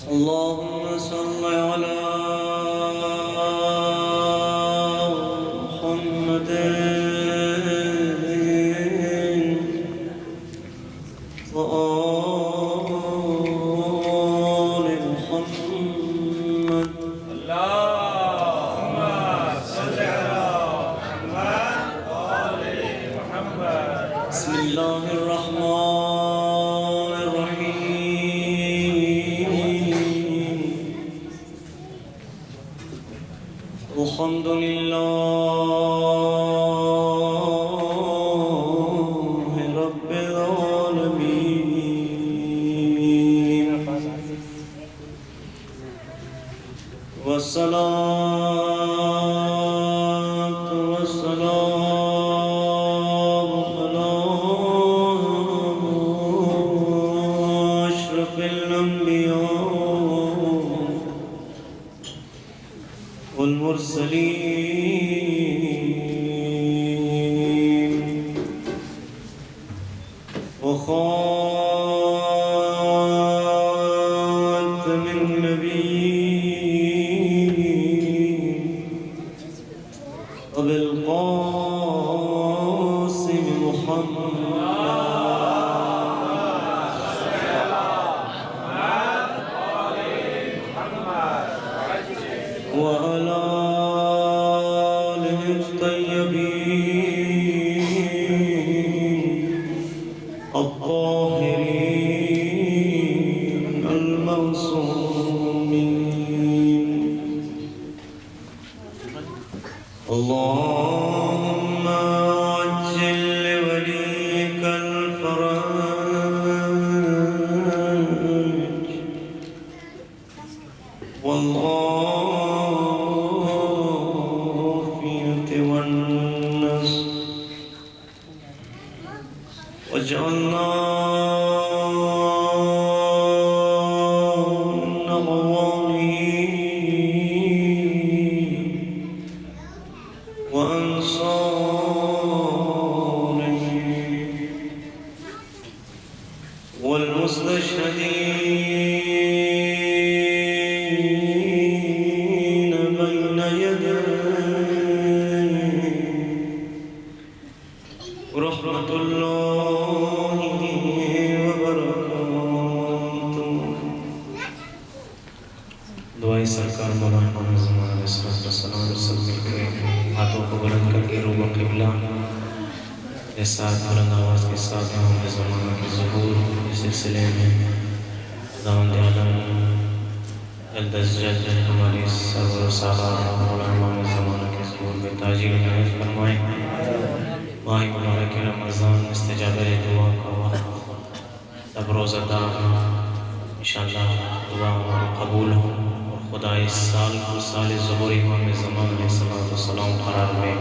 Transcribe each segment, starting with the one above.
اللهم صل على محمد وآل محمد. اللهم صل على محمد وآل محمد. بسم الله الرحمن الرحيم. الحمد لله رب العالمين، والصلاة والسلام على أشرف الأنبياء والمرسلين وخاتم النبيين أبي القاسم محمد وعلى آله الطيبين الطاهرين المعصومين. اللهم عجل لوليك الفرج والعافية والنصر، واجعلنا من أعوانه وأنصاره والمستشهدين بين يديه ورحمة الله وبركاته. دعائے سرکار مولانا محمد زمان علیہ السلام رسول کریم، ہاتھوں کو بلند کر کے روح قبلہ کے ساتھ بلند آواز کے ساتھ محمد زمانہ کے ظہور اس سلسلے میں دامن عالم جلد از جلد ہماری سرور و سالار مولانا محمد زمانہ کے ظہور میں تاجیل نعمت فرمائیں. ماہ مبارک رمضان استجابہ دعا کا وقت، سب روزہ دار انشاءاللہ دعا ہماری قبول ہو اور خدا اس سال کو سال ظہور امام زمان علیہ السلام قرار دے.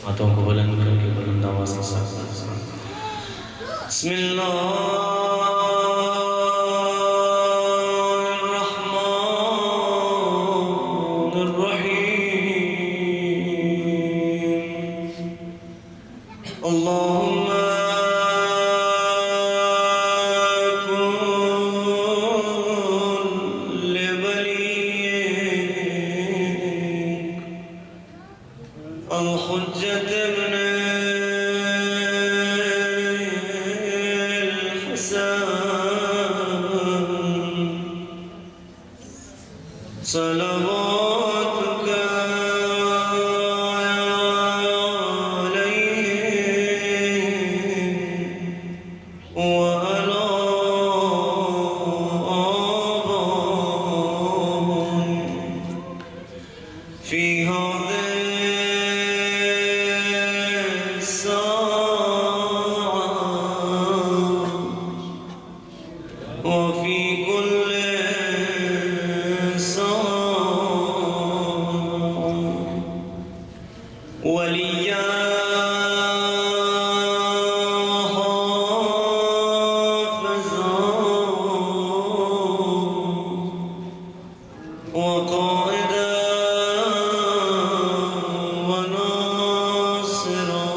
ہاتھوں کو بلند کر کے بلند آواز کے ساتھ بسم اللہ الرحمن الرحیم. اللهم كن لوليك الحجة ابن الحسن صلواتك عليه وعلى آبائه في هذه الساعة وفي كل ساعة وليا حافظا وقائدا وناصرا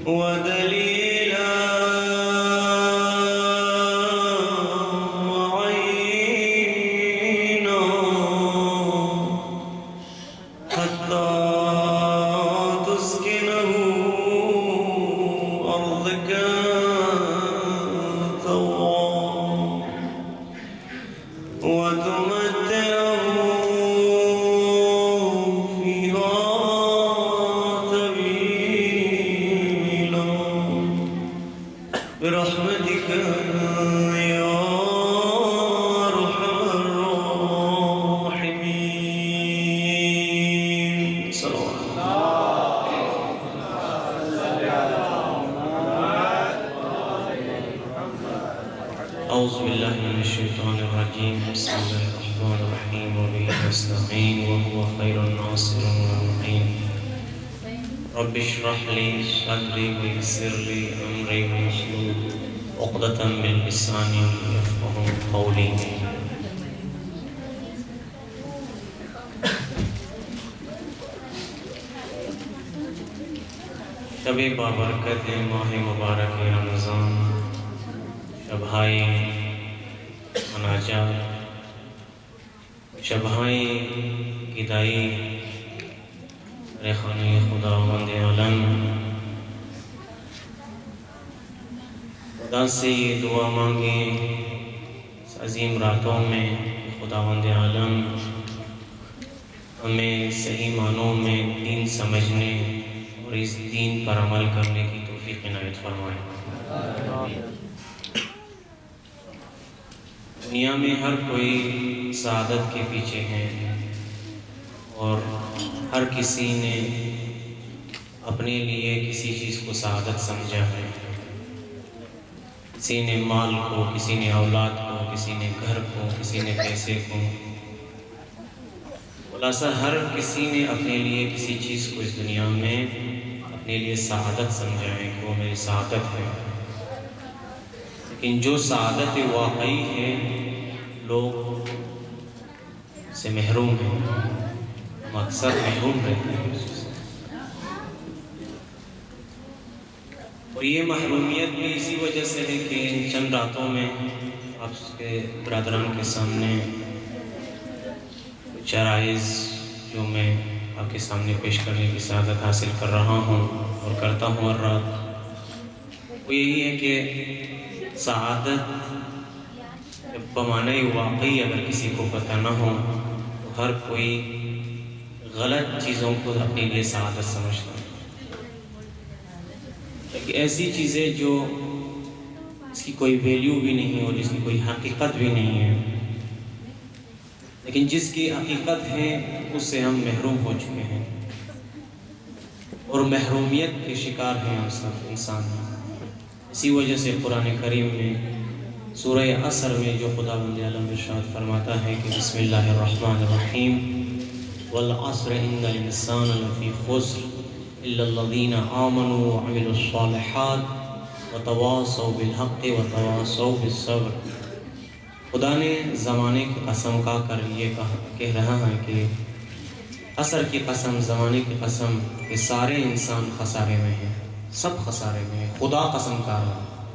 ودليلا برحمتك يا أرحم الراحمين. صلوات أعوذ بالله من الشيطان الرجيم. بسم الله الرحمن الرحيم. وبه نستعين وهو خير الناصر والمعين. رب اشرح لي صدري ويسر لي أمري واحلل عقدة من لساني يفقهوا قولي. شب بابرکت ماہ مبارک رمضان، شبہائے مناجات، شبہائے گدائی ریخانی خداوند عالم، خدا سے یہ دعا مانگیں اس عظیم راتوں میں خداوند عالم ہمیں صحیح معنوں میں دین سمجھنے اور اس دین پر عمل کرنے کی توفیق عنایت فرمائے۔ دنیا میں ہر کوئی سعادت کے پیچھے ہے اور ہر کسی نے اپنے لیے کسی چیز کو سعادت سمجھا ہے۔ کسی نے مال کو، کسی نے اولاد کو، کسی نے گھر کو، کسی نے پیسے کو۔ خلاصہ ہر کسی نے اپنے لیے کسی چیز کو اس دنیا میں اپنے لیے سعادت سمجھا ہے کہ وہ میری سعادت ہے۔ لیکن جو سعادت واقعی ہے لوگ سے محروم ہیں، ہم اکثر محروم رہتے ہیں۔ اور یہ محرومیت بھی اسی وجہ سے ہے کہ ان چند راتوں میں آپ کے برادران کے سامنے کچھ عرائض جو میں آپ کے سامنے پیش کرنے کی سعادت حاصل کر رہا ہوں اور کرتا ہوں ہر رات، وہ یہی ہے کہ سعادت بمعنی واقعی اگر کسی کو پتہ نہ ہو تو ہر کوئی غلط چیزوں کو اپنے لیے سعادت سمجھتا ہے۔ کہ ایسی چیزیں جو اس کی کوئی ویلیو بھی نہیں اور جس کی کوئی حقیقت بھی نہیں ہے، لیکن جس کی حقیقت ہے اس سے ہم محروم ہو چکے ہیں اور محرومیت کے شکار ہیں ہم سب انسان۔ اسی وجہ سے قرآن کریم میں سورہ عصر میں جو خداوند عالم ارشاد فرماتا ہے کہ بسم اللہ الرحمن الرحیم والعصر ان الانسان لفی خسر الا الذین آمنوا وعملوا الصالحات وتواصوا بالحق وتواصوا بالصبر۔ خدا نے زمانے کی قسم کھا کر یہ کہہ رہا ہے کہ عصر کی قسم، زمانے کی قسم کہ سارے انسان خسارے میں ہیں، سب خسارے میں ہیں۔ خدا قسم کھا رہا ہے،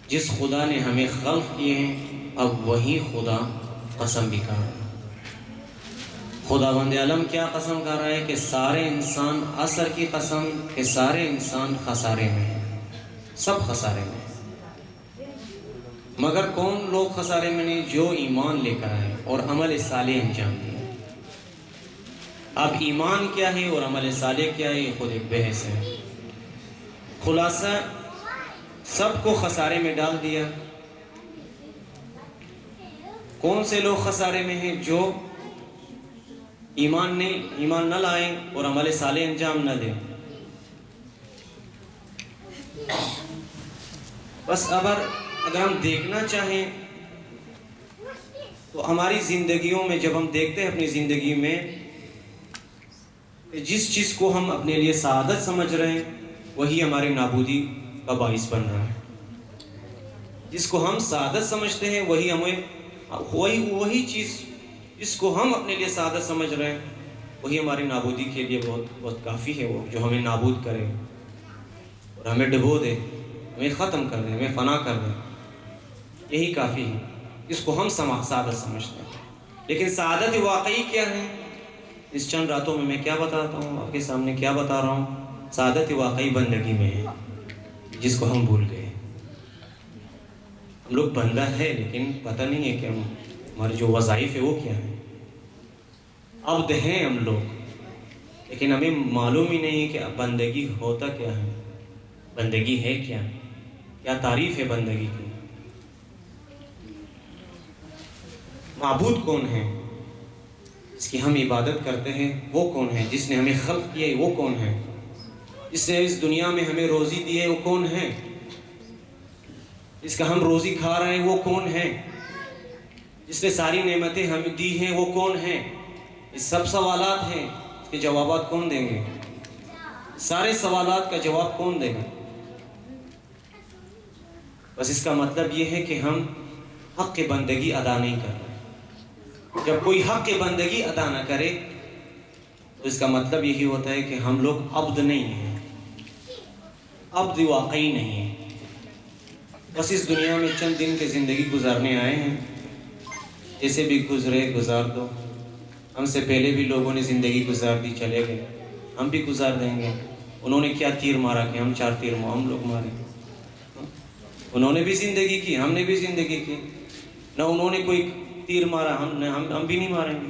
جس خدا نے ہمیں خلق کیے ہیں اب وہی خدا قسم بھی کھا رہا ہے۔ خداوند عالم کیا قسم کھا رہا ہے کہ سارے انسان، عصر کی قسم کہ سارے انسان خسارے میں ہیں، سب خسارے میں ہیں۔ مگر کون لوگ خسارے میں نہیں؟ جو ایمان لے کر آئے اور عمل صالح انجام دیا۔ اب ایمان کیا ہے اور عمل صالح کیا ہے، یہ خود ایک بحث ہے۔ خلاصہ سب کو خسارے میں ڈال دیا۔ کون سے لوگ خسارے میں ہیں؟ جو ایمان نہ لائیں اور عمل صالح انجام نہ دیں۔ بس اگر ہم دیکھنا چاہیں تو ہماری زندگیوں میں جب ہم دیکھتے ہیں اپنی زندگی میں جس چیز کو ہم اپنے لیے سعادت سمجھ رہے ہیں وہی ہماری نابودی کا باعث بن رہا ہے۔ جس کو ہم سعادت سمجھتے ہیں وہی چیز جس کو ہم اپنے لیے سعادت سمجھ رہے ہیں وہی ہماری نابودی کے لیے بہت کافی ہے، وہ جو ہمیں نابود کرے اور ہمیں ڈبو دے، ہمیں ختم کر دے، ہمیں فنا کر دے، یہی کافی ہے جس کو ہم سعادت سمجھتے ہیں۔ لیکن سعادت واقعی کیا ہے؟ اس چند راتوں میں میں کیا بتاتا ہوں آپ کے سامنے، کیا بتا رہا ہوں؟ سعادت واقعی بندگی میں ہے، جس کو ہم بھول گئے۔ ہم لوگ بندہ ہے لیکن پتہ نہیں ہے کہ ہمارے جو وظائف ہے وہ کیا ہے۔ عبد ہیں ہم لوگ لیکن ہمیں معلوم ہی نہیں کہ بندگی ہوتا کیا ہے، بندگی ہے کیا۔ کیا تعریف ہے بندگی کی. معبود کون ہے جس کی ہم عبادت کرتے ہیں؟ وہ کون ہے؟ جس نے ہمیں خلق کیا ہے وہ کون ہے؟ جس نے اس دنیا میں ہمیں روزی دی ہے وہ کون ہے؟ جس کا ہم روزی کھا رہے ہیں وہ کون ہے؟ جس نے ساری نعمتیں ہمیں دی ہیں وہ کون ہے؟ یہ سب سوالات ہیں، اس کے جوابات کون دیں گے؟ سارے سوالات کا جواب کون دے گا؟ بس اس کا مطلب یہ ہے کہ ہم حق بندگی ادا نہیں کر رہے. جب کوئی حق بندگی ادا نہ کرے تو اس کا مطلب یہی ہوتا ہے کہ ہم لوگ عبد نہیں ہیں، عبد واقعی نہیں ہیں. بس اس دنیا میں چند دن کی زندگی گزارنے آئے ہیں، جیسے بھی گزرے گزار دو. ہم سے پہلے بھی لوگوں نے زندگی گزار دی، چلے گئے، ہم بھی گزار دیں گے. انہوں نے کیا تیر مارا کہ ہم 4 تیر ہم لوگ مارے؟ انہوں نے بھی زندگی کی، ہم نے بھی زندگی کی. نہ انہوں نے کوئی تیر مارا، ہم بھی نہیں ماریں گے.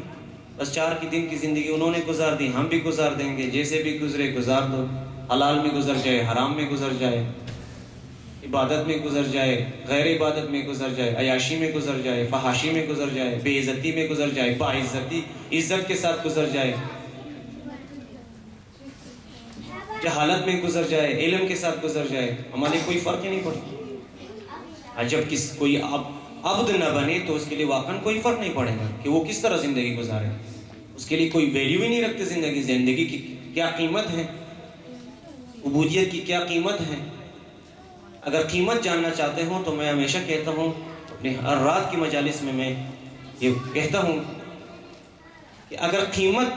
بس 4 کی دن کی زندگی انہوں نے گزار دی، ہم بھی گزار دیں گے. جیسے بھی گزرے گزار دو. حلال میں گزر جائے، حرام میں گزر جائے، عبادت میں گزر جائے، غیر عبادت میں گزر جائے، عیاشی میں گزر جائے، فحاشی میں گزر جائے، بے عزتی میں گزر جائے، باعزتی عزت کے ساتھ گزر جائے، جہالت میں گزر جائے، علم کے ساتھ گزر جائے، ہمارے کوئی فرق ہی نہیں پڑتا. جب کوئی عبد نہ بنے تو اس کے لیے واقعاً کوئی فرق نہیں پڑے گا کہ وہ کس طرح زندگی گزارے. اس کے لیے کوئی ویلیو ہی نہیں رکھتے. زندگی کی کیا قیمت ہے، عبودیت کی کیا قیمت ہے. اگر قیمت جاننا چاہتے ہوں تو میں ہمیشہ کہتا ہوں، اپنے ہر رات کی مجالس میں یہ کہتا ہوں کہ اگر قیمت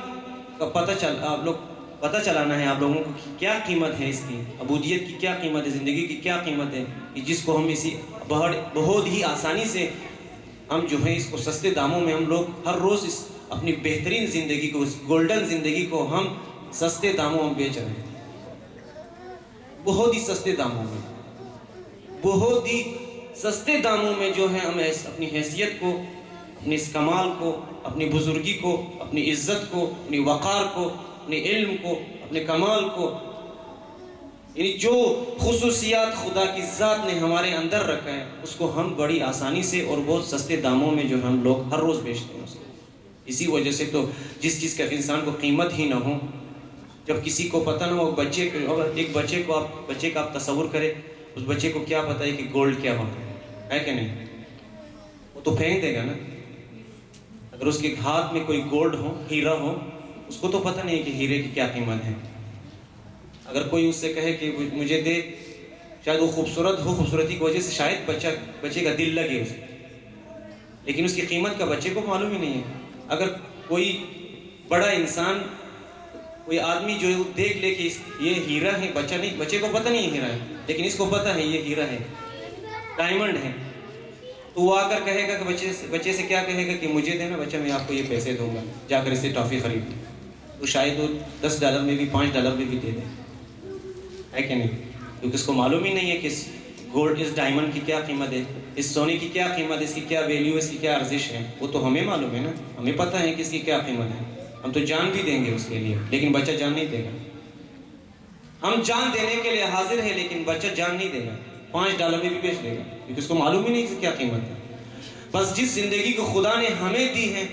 کا پتہ چلانا ہے آپ لوگوں کو کہ کیا قیمت ہے اس کی، عبودیت کی کیا قیمت ہے، زندگی کی کیا قیمت ہے، کہ جس کو ہم بہت ہی آسانی سے ہم جو ہے اس کو سستے داموں میں ہم لوگ ہر روز اس اپنی بہترین زندگی کو، اس گولڈن زندگی کو ہم سستے داموں میں بیچ رہے ہیں. بہت ہی سستے داموں میں، بہت ہی سستے داموں میں جو ہے ہم اپنی حیثیت کو، اپنے اس کمال کو، اپنی بزرگی کو، اپنی عزت کو، اپنی وقار کو، اپنے علم کو، اپنے کمال کو، یعنی جو خصوصیات خدا کی ذات نے ہمارے اندر رکھا ہے اس کو ہم بڑی آسانی سے اور بہت سستے داموں میں جو ہم لوگ ہر روز بیچتے ہیں. اسی وجہ سے تو جس چیز کا انسان کو قیمت ہی نہ ہو، جب کسی کو پتہ نہ ہو، ایک بچے کا آپ تصور کرے، اس بچے کو کیا پتہ ہے کہ گولڈ کیا ہوتا ہے کہ نہیں؟ وہ تو پھینک دے گا نا. اگر اس کے ہاتھ میں کوئی گولڈ ہو، ہیرا ہو، اس کو تو پتہ نہیں کہ ہیرے کی کیا قیمت ہے. اگر کوئی اس سے کہے کہ مجھے دے، شاید وہ خوبصورت ہو، خوبصورتی کی وجہ سے شاید بچے کا دل لگے اس لیکن اس کی قیمت کا بچے کو معلوم ہی نہیں ہے. اگر کوئی بڑا انسان، کوئی آدمی جو دیکھ لے کہ یہ ہیرا ہے، بچے کو پتہ نہیں ہیرا ہے، لیکن اس کو پتہ ہے یہ ہیرا ہے، ڈائمنڈ ہے، تو وہ آ کر کہے گا کہ بچے سے کیا کہے گا کہ مجھے دینا بچہ، میں آپ کو یہ پیسے دوں گا، جا کر اس سے ٹافی خرید. تو شاید وہ $10 میں بھی $5 میں بھی دے دے، ہے کہ نہیں؟ کیونکہ اس کو معلوم ہی نہیں ہے کہ گولڈ، اس ڈائمنڈ کی کیا قیمت ہے، اس سونے کی کیا قیمت ہے، اس کی کیا ویلیو ہے، اس کی کیا ارزش ہے. وہ تو ہمیں معلوم ہے نا، ہمیں پتہ ہے کہ اس کی کیا قیمت ہے. ہم تو جان بھی دیں گے اس کے لیے، لیکن بچہ جان نہیں دے گا. ہم جان دینے کے لیے حاضر ہیں لیکن بچہ جان نہیں دے گا، $5 میں بھی بیچ دے گا، کیونکہ اس کو معلوم ہی نہیں کہ کیا قیمت ہے. بس جس زندگی کو خدا نے ہمیں دی ہے،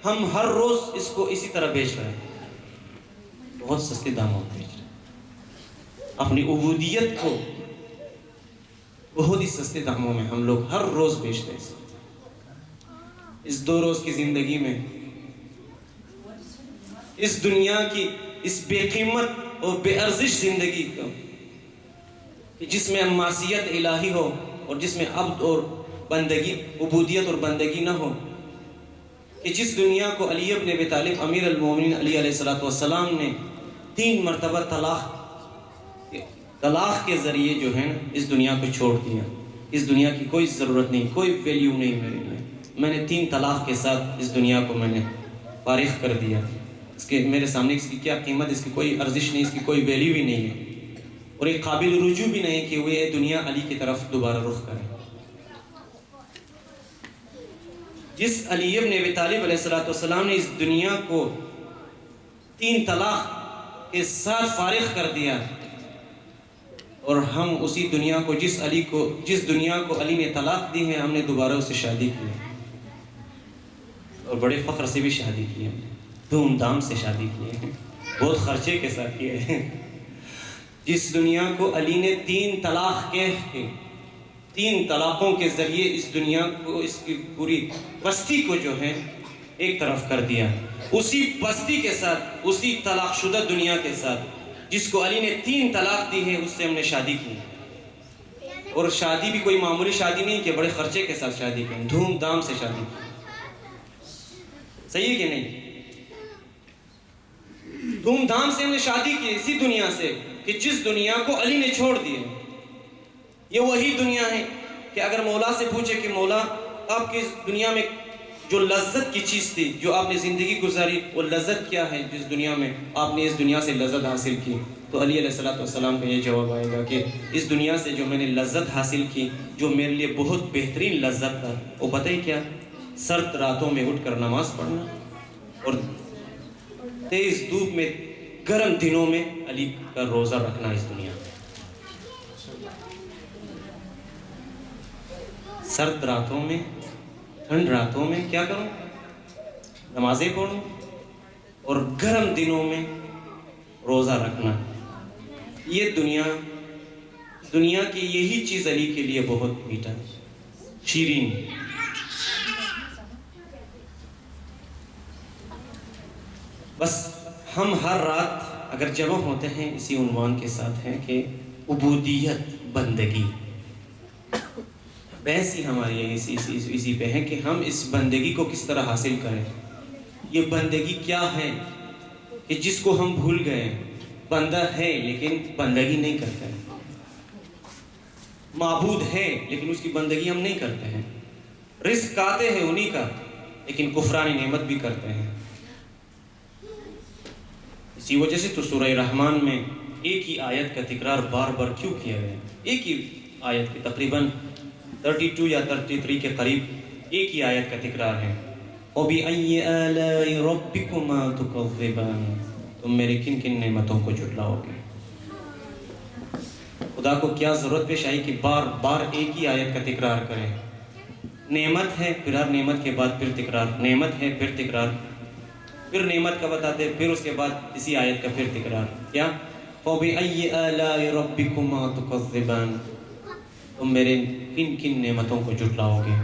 ہم ہر روز اس کو اسی طرح بیچ رہے ہیں، بہت سستے داموں میں بیچ رہے ہیں. اپنی عبودیت کو بہت ہی سستے داموں میں ہم لوگ ہر روز بیچتے ہیں. اس 2 روز کی زندگی میں، اس دنیا کی اس بے قیمت اور بے ارزش زندگی کو، جس میں معصیت الہی ہو اور جس میں عبد اور بندگی، عبودیت اور بندگی نہ ہو، کہ جس دنیا کو علی ابن ابی طالب امیر المومنین علی علیہ السلام نے 3 مرتبہ طلاق کے ذریعے جو ہے اس دنیا کو چھوڑ دیا. اس دنیا کی کوئی ضرورت نہیں، کوئی ویلیو نہیں میرے لیے، میں نے 3 طلاق کے ساتھ اس دنیا کو میں نے فارغ کر دیا. اس کے میرے سامنے اس کی کیا قیمت، اس کی کوئی ارزش نہیں، اس کی کوئی ویلیو ہی نہیں ہے، اور ایک قابل رجوع بھی نہیں کہ وہ یہ دنیا علی کی طرف دوبارہ رخ کرے. جس علی ابن ابی طالب علیہ السلام نے اس دنیا کو 3 طلاق کے ساتھ فارغ کر دیا اور ہم اسی دنیا کو جس دنیا کو علی نے طلاق دی ہے، ہم نے دوبارہ اسے شادی کی ہے، اور بڑے فخر سے بھی شادی کی ہے، دھوم دھام سے شادی کی ہے، بہت خرچے کے ساتھ کیے ہیں۔ جس دنیا کو علی نے 3 طلاق کہہ کے، 3 طلاقوں کے ذریعے اس دنیا کو، اس کی پوری بستی کو جو ہے ایک طرف کر دیا، اسی بستی کے ساتھ، اسی طلاق شدہ دنیا کے ساتھ جس کو علی نے 3 طلاق دی ہے، اس سے ہم نے شادی کی، اور شادی بھی کوئی معمولی شادی نہیں کہ بڑے خرچے کے ساتھ شادی کی، دھوم دھام سے شادی کی۔ صحیح ہے کہ نہیں؟ دھوم دھام سے ہم نے شادی کی اسی دنیا سے کہ جس دنیا کو علی نے چھوڑ دیا۔ یہ وہی دنیا ہے کہ اگر مولا سے پوچھے کہ مولا آپ کی اس دنیا میں جو لذت کی چیز تھی، جو آپ نے زندگی گزاری، وہ لذت کیا ہے جس دنیا میں آپ نے اس دنیا سے لذت حاصل کی، تو علی علیہ السلام کا یہ جواب آئے گا کہ اس دنیا سے جو میں نے لذت حاصل کی، جو میرے لیے بہت بہترین لذت تھا، وہ پتہ ہی کیا؟ سرد راتوں میں اٹھ کر نماز پڑھنا، اور تیز دھوپ میں، گرم دنوں میں علی کا روزہ رکھنا اس دنیا میں۔ سرد راتوں میں، ٹھنڈ راتوں میں کیا کروں؟ نمازیں پڑھوں، اور گرم دنوں میں روزہ رکھنا۔ یہ دنیا کی یہی چیز علی کے لیے بہت میٹھا، شیرین۔ بس ہم ہر رات اگر جمع ہوتے ہیں اسی عنوان کے ساتھ ہیں کہ عبودیت، بندگی، بحث ہی ہماری اسی پہ ہے کہ ہم اس بندگی کو کس طرح حاصل کریں۔ یہ بندگی کیا ہے کہ جس کو ہم بھول گئے؟ بندہ ہے لیکن بندگی نہیں کرتے ہیں، معبود ہے لیکن اس کی بندگی ہم نہیں کرتے ہیں، رزق آتے ہیں انہی کا لیکن کفران نعمت بھی کرتے ہیں۔ اسی وجہ سے تو سورہ رحمان میں ایک ہی آیت کا تکرار بار بار کیوں کیا گیا؟ ایک ہی آیت کی تقریباً 32 یا 33 کے قریب ایک ہی آیت کا تکرار ہے۔ وَبِأَيِّ آلَاءِ رَبِّكُمَا تُكَذِّبَانِ، تم میری کن کن نعمتوں کو جھٹلاؤ گے؟ خدا کو کیا ضرورت پیش آئی کہ بار بار ایک ہی آیت کا تکرار کریں؟ نعمت ہے، پھر ہر نعمت کے بعد پھر تکرار، نعمت ہے پھر تکرار، پھر نعمت کا بتاتے، پھر اس کے بعد اسی آیت کا پھر تکرار۔ کیا؟ فَبِأَيِّ آلَاءِ رَبِّكُمَا تُكَذِّبَانِ، تم میرے کن کن نعمتوں کو جھٹلاؤ گے؟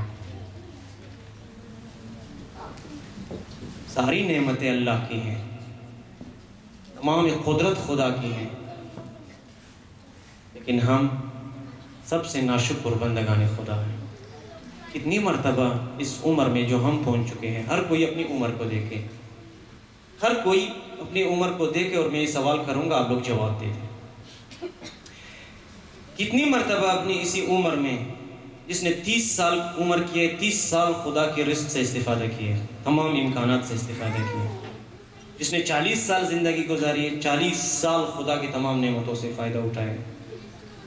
ساری نعمتیں اللہ کی ہیں، تمام قدرت خدا کی ہیں، لیکن ہم سب سے ناشکر بندگان خدا ہیں۔ کتنی مرتبہ اس عمر میں جو ہم پہنچ چکے ہیں، ہر کوئی اپنی عمر کو دیکھے، ہر کوئی اپنی عمر کو دیکھے، اور میں یہ سوال کروں گا آپ لوگ جواب دے دیں۔ کتنی مرتبہ اپنی اسی عمر میں، جس نے 30 سال عمر کیے، 30 سال خدا کے رزق سے استفادہ کیے، تمام امکانات سے استفادہ کیے، جس نے 40 سال زندگی گزاری ہے، 40 سال خدا کی تمام نعمتوں سے فائدہ اٹھائے۔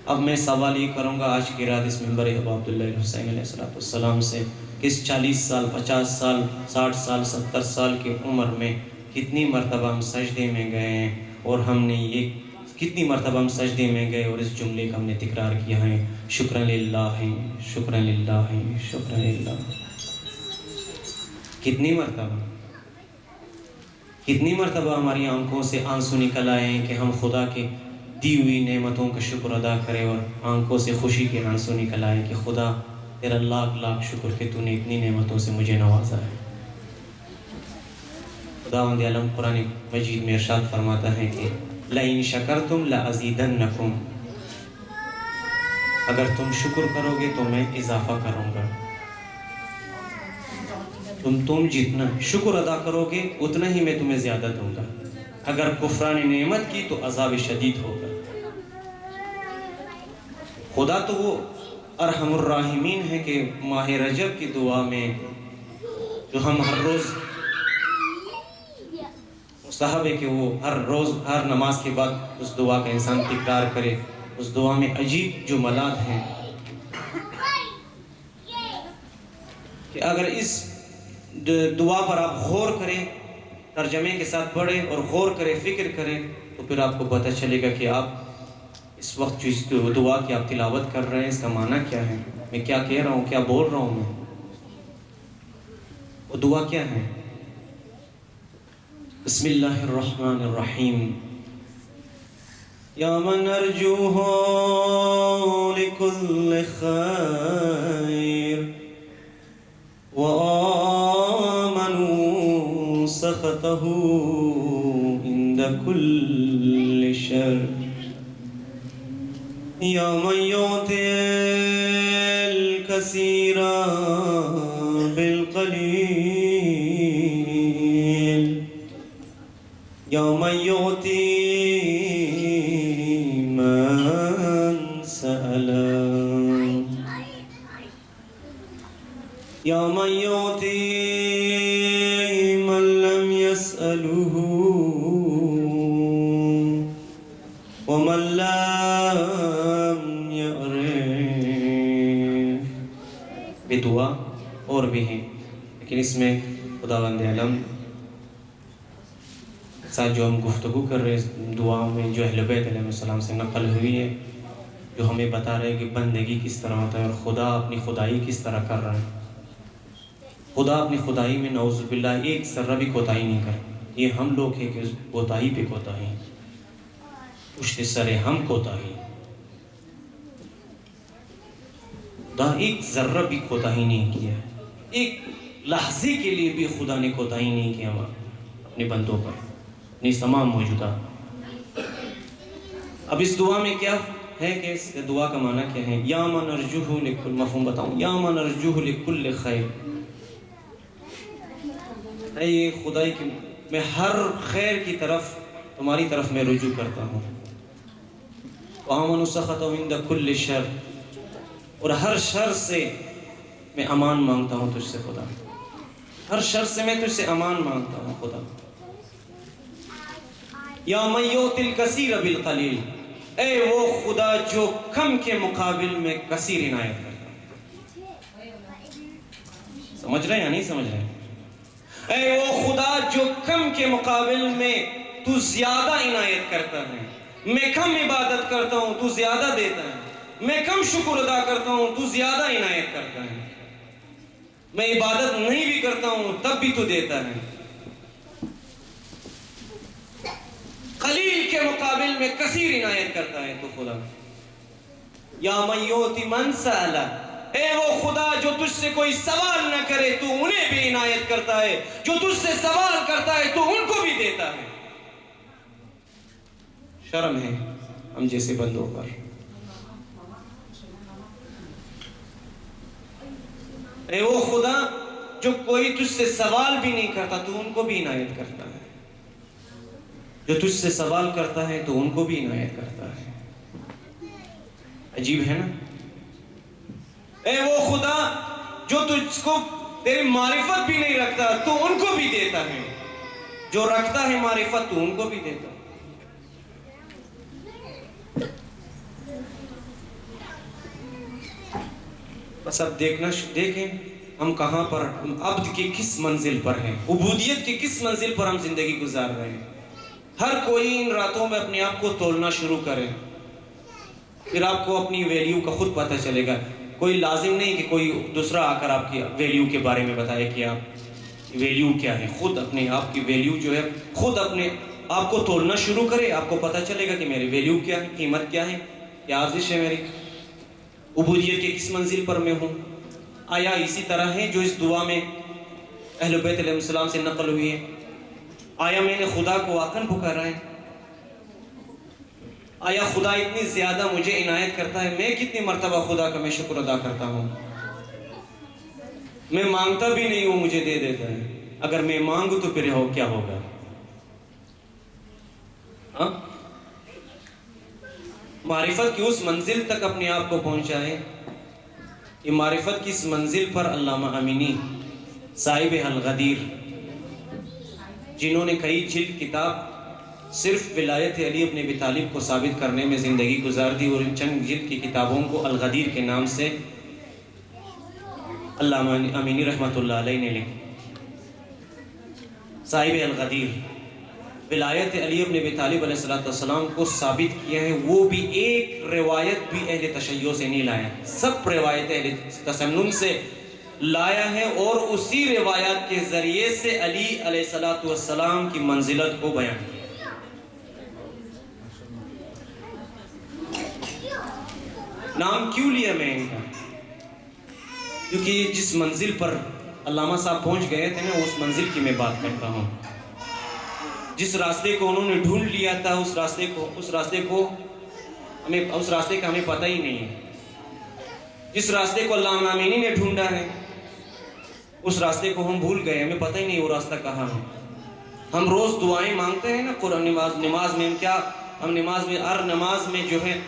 اب میں سوال یہ کروں گا آج کی رات اس منبر ابا عبداللہ حسین علیہ السلام سے کہ اس 40 سال، 50 سال، 60 سال، 70 سال کی عمر میں کتنی مرتبہ ہم سجدے میں گئے ہیں، اور ہم نے یہ کتنی مرتبہ ہم سجدے میں گئے اور اس جملے کا ہم نے تکرار کیا ہے، شکر للہ، شکر للہ، شکر للہ۔ کتنی مرتبہ ہماری آنکھوں سے آنسو نکل آئے ہیں کہ ہم خدا کے دی ہوئی نعمتوں کا شکر ادا کریں، اور آنکھوں سے خوشی کے آنسو نکل آئے کہ خدا تیرا لاکھ لاکھ شکر کہ تو نے اتنی نعمتوں سے مجھے نوازا ہے۔ خداوند عالم قرآن مجید میں ارشاد فرماتا ہے کہ لَإِن شَكَرْتُمْ لَأَزِيدَنَّكُمْ، اگر تم شکر کرو گے تو میں اضافہ کروں گا۔ تم جتنا شکر ادا کرو گے اتنا ہی میں تمہیں زیادہ دوں گا، اگر کفران نعمت کی تو عذاب شدید ہوگا۔ خدا تو وہ ارحم الراحمین ہے کہ ماہ رجب کی دعا میں جو ہم ہر روز مستحب ہے کہ وہ ہر روز ہر نماز کے بعد اس دعا کا انسان تکرار کرے، اس دعا میں عجیب جملات ہیں کہ اگر اس دعا پر آپ غور کریں، ترجمے کے ساتھ پڑھیں اور غور کریں، فکر کریں، تو پھر آپ کو پتہ چلے گا کہ آپ اس اس وقت جو اس دعا کی آپ تلاوت کر رہے ہیں اس کا معنی کیا ہے؟ میں کیا کہہ رہا ہوں، کیا بول رہا ہوں میں؟ وہ دعا کیا ہے؟ بسم اللہ الرحمن الرحیم یا من ارجوہ لکل خیر وآمنوا سخطہ عند کل شر یا من یعطی الکثیر بالقلیل یا من یعطی من سأل یا من یعطی من لم یسألہ ومن لم یعرف۔ یہ دعا اور بھی ہیں لیکن اس میں خداوند عالم ساتھ جو ہم گفتگو کر رہے ہیں دعا میں جو اہل بیت علیہ السلام سے نقل ہوئی ہے، جو ہمیں بتا رہے ہیں کہ بندگی کس طرح ہوتا ہے اور خدا اپنی خدائی کس طرح کر رہا ہے۔ خدا اپنی خدائی میں نعوذ باللہ ایک ذرہ بھی کوتاہی نہیں کرتا۔ یہ ہم لوگ ہیں کہ کوتاہی پہ کوتاہی، پشت سر ہم کوتاہی، خدا ایک ذرہ بھی کوتاہی نہیں کیا، ایک لحظے کے لیے بھی خدا نے کوتاہی نہیں کیا اپنے بندوں پر، اپنی تمام موجودہ۔ اب اس دعا میں کیا ہے کہ اس دعا کا معنی کیا ہے؟ یا من ارجوہ لکل، مفہوم بتاؤں، یا من ارجوہ لکل خیر، اے خدائی کی میں ہر خیر کی طرف تمہاری طرف میں رجوع کرتا ہوں، وآمن سخط عند کل شر، اور ہر شر سے میں امان مانگتا ہوں تجھ سے خدا، ہر شر سے میں تجھ سے امان مانگتا ہوں خدا۔ یا من یعطی الکثیر بالقلیل، اے وہ خدا جو کم کے مقابل میں کثیر عنایت کرتا ہے۔ سمجھ رہے ہیں یا نہیں سمجھ رہے ہیں؟ اے وہ خدا جو کم کے مقابل میں تو زیادہ عنایت کرتا ہے۔ میں کم عبادت کرتا ہوں تو زیادہ دیتا ہے، میں کم شکر ادا کرتا ہوں تو زیادہ عنایت کرتا ہے، میں عبادت نہیں بھی کرتا ہوں تب بھی تو دیتا ہے۔ قلیل کے مقابل میں کثیر عنایت کرتا ہے تو خدا۔ یا من یعطی من سأل، اے وہ خدا جو تجھ سے کوئی سوال نہ کرے تو انہیں بھی عنایت کرتا ہے، جو تجھ سے سوال کرتا ہے تو ان کو بھی دیتا ہے۔ شرم ہے ہم جیسے بندوں پر۔ اے وہ خدا جو کوئی تجھ سے سوال بھی نہیں کرتا تو ان کو بھی عنایت کرتا ہے، جو تجھ سے سوال کرتا ہے تو ان کو بھی عنایت کرتا ہے۔ عجیب ہے نا؟ اے وہ خدا جو تجھ کو تیری معرفت بھی نہیں رکھتا تو ان کو بھی دیتا ہے، جو رکھتا ہے معرفت تو ان کو بھی دیتا ہے۔ بس اب دیکھیں ہم کہاں پر، عبد کی کس منزل پر ہیں، عبودیت کی کس منزل پر ہم زندگی گزار رہے ہیں۔ ہر کوئی ان راتوں میں اپنے آپ کو تولنا شروع کرے، پھر آپ کو اپنی ویلیو کا خود پتہ چلے گا۔ کوئی لازم نہیں کہ کوئی دوسرا آ کر آپ کی ویلیو کے بارے میں بتائے کہ آپ ویلیو کیا ہے، خود اپنے آپ کی ویلیو جو ہے خود اپنے آپ کو تولنا شروع کرے، آپ کو پتہ چلے گا کہ میری ویلیو کیا ہے، قیمت کیا ہے، کیا ارزش ہے میری، عبودیت کے کس منزل پر میں ہوں۔ آیا اسی طرح ہے جو اس دعا میں اہل بیت علیہ السلام سے نقل ہوئی ہے؟ آیا میں نے خدا کو آکن پکارا ہے؟ آیا خدا اتنی زیادہ مجھے عنایت کرتا ہے؟ میں کتنی مرتبہ خدا کا میں شکر ادا کرتا ہوں؟ میں مانگتا بھی نہیں ہوں مجھے دے دیتا ہے، اگر میں مانگوں تو پھر کیا ہوگا؟ ہاں؟ معرفت کی اس منزل تک اپنے آپ کو پہنچائے۔ یہ معرفت کی اس منزل پر علامہ امینی صاحب الغدیر، جنہوں نے کئی جلد کتاب صرف ولایت علی ابن ابی طالب کو ثابت کرنے میں زندگی گزار دی، اور ان چند جلد کی کتابوں کو الغدیر کے نام سے علامہ امینی رحمۃ اللہ علیہ نے لکھی۔ صاحب الغدیر ولایت علی ابن ابی طالب علیہ السلام کو ثابت کیا ہے، وہ بھی ایک روایت بھی اہل تشیع سے نہیں لایا، سب روایت اہل تسنن سے لایا ہے، اور اسی روایات کے ذریعے سے علی علیہ السلام کی منزلت کو بیان کیا۔ نام کیوں لیا میں ان کا؟ کیونکہ جس منزل پر علامہ صاحب پہنچ گئے تھے نا، اس منزل کی میں بات کرتا ہوں۔ جس راستے کو انہوں نے ڈھونڈ لیا تھا، اس راستے کا ہمیں پتہ ہی نہیں ہے۔ جس راستے کو علامہ امینی نے ڈھونڈا ہے، اس راستے کو ہم بھول گئے، ہمیں پتہ ہی نہیں وہ راستہ کہاں ہے۔ ہم روز دعائیں مانگتے ہیں نا، قرآن نماز میں ہم نماز میں جو ہے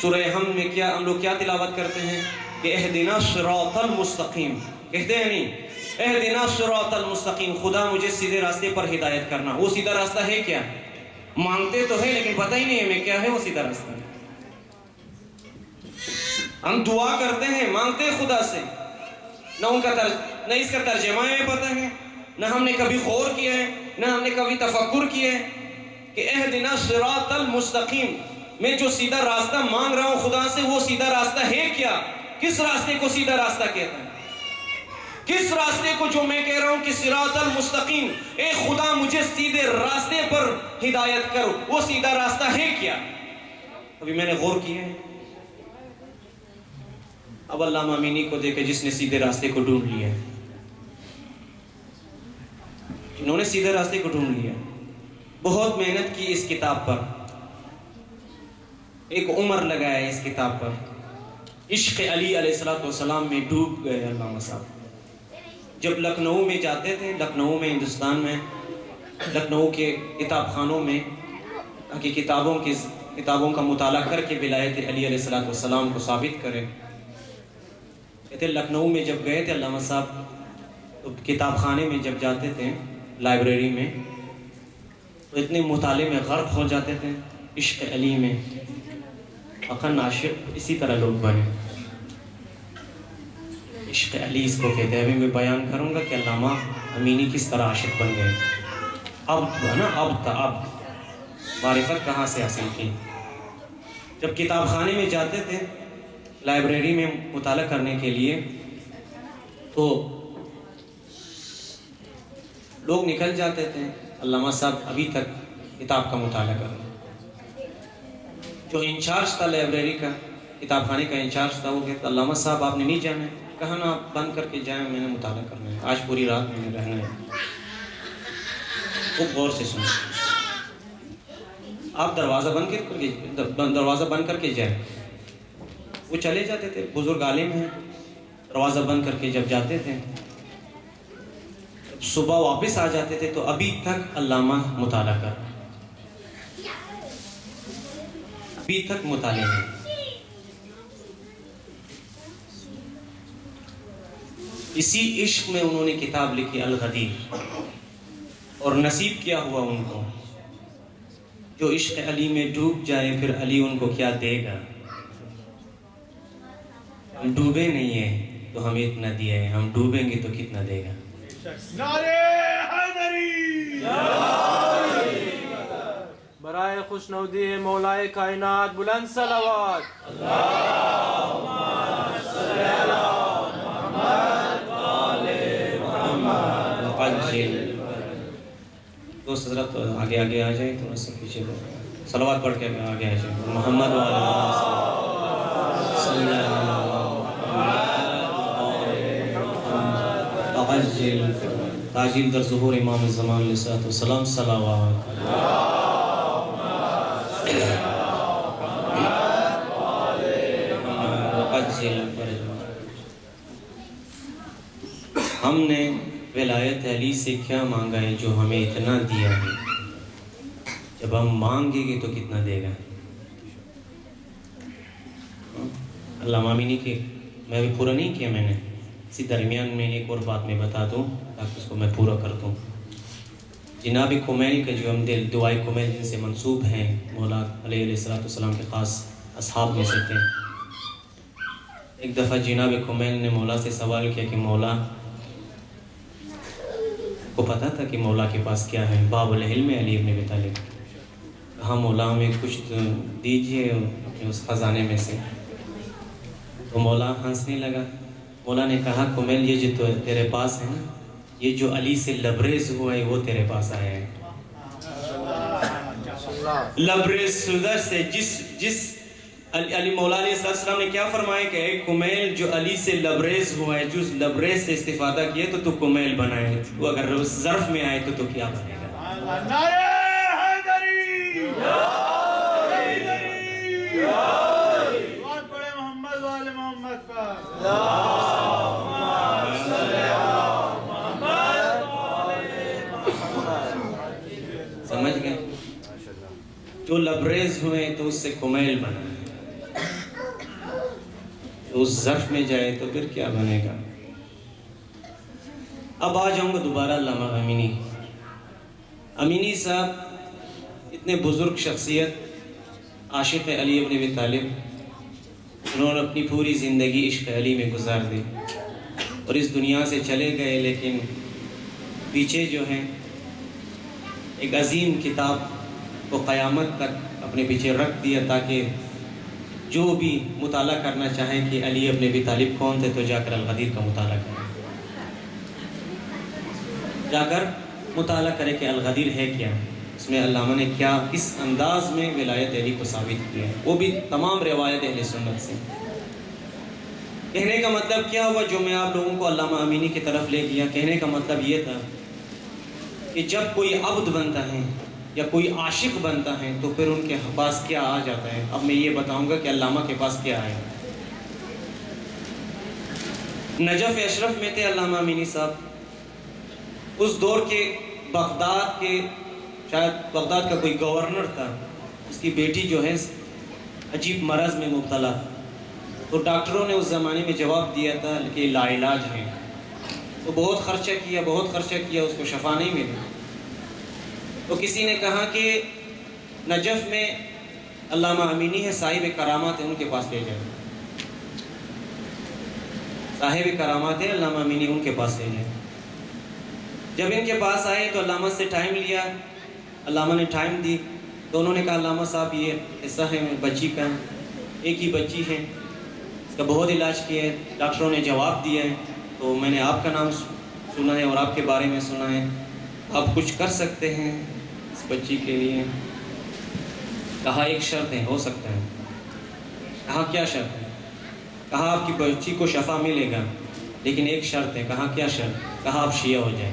سورہ حمد میں ہم لوگ کیا تلاوت کرتے ہیں کہ اہدنا الصراط المستقیم، کہتے ہیں نہیں، اہدنا الصراط المستقیم، خدا مجھے سیدھے راستے پر ہدایت کرنا۔ وہ سیدھا راستہ ہے کیا؟ مانگتے تو ہے لیکن پتہ ہی نہیں ہمیں کیا ہے وہ سیدھا راستہ۔ ہم دعا کرتے ہیں، مانگتے ہیں خدا سے، نہ اس کا ترجمہ ہمیں پتہ ہے، نہ ہم نے کبھی غور کیا ہے، نہ ہم نے کبھی تفکر کیا ہے کہ اہدنا الصراط المستقیم، میں جو سیدھا راستہ مانگ رہا ہوں خدا سے، وہ سیدھا راستہ ہے کیا؟ کس راستے کو سیدھا راستہ کہتا ہے؟ کس راستے کو جو میں کہہ رہا ہوں کہ صراط المستقیم، اے خدا مجھے سیدھے راستے پر ہدایت کرو، وہ سیدھا راستہ ہے کیا؟ ابھی میں نے غور کیا ہے۔ اب علامہ امینی کو دیکھے جس نے سیدھے راستے کو ڈھونڈ لیا، انہوں نے سیدھے راستے کو ڈھونڈ لیا، بہت محنت کی اس کتاب پر، ایک عمر لگایا اس کتاب پر، عشق علی علیہ السلام میں ڈوب گئے علامہ صاحب۔ جب لکھنؤ میں جاتے تھے، لکھنؤ میں، ہندوستان میں، لکھنؤ کے کتاب خانوں میں کی کتابوں کا مطالعہ کر کے ولایت علی علیہ السلام کو ثابت کرے، کہتے لکھنؤ میں جب گئے تھے علامہ صاحب، تو کتاب خانے میں جب جاتے تھے، لائبریری میں، تو اتنے مطالعے میں غرق ہو جاتے تھے، عشق علی میں۔ فقط عاشق اسی طرح لوگ بنے، عشق علی اس کو کہتے ہیں۔ ابھی میں بیان کروں گا کہ علامہ امینی کس طرح عاشق بن گئے، عبد ہے نا، عبد معرفت کہاں سے حاصل کی۔ جب کتاب خانے میں جاتے تھے لائبریری میں مطالعہ کرنے کے لیے، تو لوگ نکل جاتے تھے، علامہ صاحب ابھی تک کتاب کا مطالعہ کر رہے ہیں۔ جو انچارج تھا لائبریری کا، کتاب خانے کا انچارج تھا، وہ کہتا علامہ صاحب آپ نے نہیں جانا ہے؟ کہا نا، آپ بند کر کے جائیں، میں نے مطالعہ کرنا ہے، آج پوری رات میں نے رہنا ہے۔ خوب غور سے سنیں، آپ دروازہ بند کر کے جائیں۔ وہ چلے جاتے تھے، بزرگ عالم ہیں، دروازہ بند کر کے جب جاتے تھے، صبح واپس آ جاتے تھے تو ابھی تک علامہ مطالعہ کر، ابھی تک مطالعہ ہے۔ اسی عشق میں انہوں نے کتاب لکھی الغدیر، اور نصیب کیا ہوا ان کو، جو عشق علی میں ڈوب جائے پھر علی ان کو کیا دے گا۔ ہم ڈوبے نہیں ہیں تو ہمیں اتنا دیا ہے، ہم ڈوبیں گے تو کتنا دے گا۔ نعرہ حیدری، برائے خوشنودی مولائے کائنات بلند صلوات۔ اللہم صلی علی محمد وآل محمد۔ دوست حضرات آگے آ جائیں، تھوڑا سا پیچھے صلوات پڑھ کے آگے آ جائیں۔ محمد وآل محمد صلی اللہ علیہ وسلم، تاجیل در ظہور امام الزمان علیہ السلام، صلوات۔ ہم نے ولایت علی سے کیا مانگا ہے جو ہمیں اتنا دیا ہے؟ جب ہم مانگیں گے تو کتنا دے گا؟ علامہ امینی کے میں بھی پورا نہیں کیا، میں نے اسی درمیان میں ایک اور بات میں بتا دوں تاکہ اس کو میں پورا کر دوں۔ جناب کمیل کا جو ہم دعائے کمیل جن سے منسوب ہیں، مولا علیہ السلام کے خاص اصحاب میں سے تھے۔ ایک دفعہ جناب کمیل نے مولا سے سوال کیا کہ مولا کو پتہ تھا کہ مولا کے پاس کیا ہے؟ باب العلم علی ابن ابی طالب. کہا مولا ہمیں کچھ دیجئے اپنے اس خزانے میں سے. تو مولا ہنسنے لگا. مولا نے کہا کمیل یہ جو تیرے پاس ہے نا، یہ جو علی سے لبریز ہوا ہے وہ تیرے پاس آیا ہے. لبریز صدر سے جس علی مولا علیہ السلام نے کیا فرمایا کہ اے کمیل جو علی سے لبریز ہوا ہے، جو لبریز سے استفادہ کیے تو کمیل بنا ہے. تو اگر اس ظرف میں آئے تو کیا بنے گا؟ سمجھ گئے؟ جو لبریز ہوئے تو اس سے کمیل بنا، جو اس ظرف میں جائے تو پھر کیا بنے گا؟ اب آ جاؤں گا دوبارہ علامہ امینی. امینی صاحب اتنے بزرگ شخصیت، عاشق علی ابن ابی طالب، انہوں نے اپنی پوری زندگی عشق علی میں گزار دی اور اس دنیا سے چلے گئے. لیکن پیچھے جو ہیں ایک عظیم کتاب کو قیامت تک اپنے پیچھے رکھ دیا، تاکہ جو بھی مطالعہ کرنا چاہے کہ علی ابن ابی طالب کون تھے تو جا کر الغدیر کا مطالعہ کرے، جا کر مطالعہ کرے کہ الغدیر ہے کیا، اس میں علامہ نے کیا کس انداز میں ولایت علی کو ثابت کیا ہے، وہ بھی تمام روایت اہل سنت سے. کہنے کا مطلب کیا ہوا جو میں آپ لوگوں کو علامہ امینی کی طرف لے گیا؟ کہنے کا مطلب یہ تھا کہ جب کوئی عبد بنتا ہے یا کوئی عاشق بنتا ہے تو پھر ان کے پاس کیا آ جاتا ہے. اب میں یہ بتاؤں گا کہ علامہ کے پاس کیا آیا. نجف اشرف میں تھے علامہ امینی صاحب. اس دور کے بغداد کے، شاید بغداد کا کوئی گورنر تھا، اس کی بیٹی جو ہے عجیب مرض میں مبتلا. تو ڈاکٹروں نے اس زمانے میں جواب دیا تھا کہ لا علاج ہے. تو بہت خرچہ کیا اس کو شفا نہیں ملی. تو کسی نے کہا کہ نجف میں علامہ امینی ہے، صاحب کرامات ہے، ان کے پاس لے جائیں. صاحب کرامات ہے علامہ امینی، ان کے پاس لے جائیں. جب ان کے پاس آئے تو علامہ سے ٹائم لیا. علامہ نے ٹائم دی تو انہوں نے کہا علامہ صاحب یہ ایسا ہے بچی کا، ایک ہی بچی ہے، اس کا بہت علاج کیا ہے، ڈاکٹروں نے جواب دیا ہے، تو میں نے آپ کا نام سنا ہے اور آپ کے بارے میں سنا ہے، آپ کچھ کر سکتے ہیں اس بچی کے لیے؟ کہا ایک شرط ہے، ہو سکتا ہے. کہا کیا شرط ہے؟ کہا آپ کی بچی کو شفا ملے گا لیکن ایک شرط ہے. کہا کیا شرط؟ کہا آپ شیعہ ہو جائیں.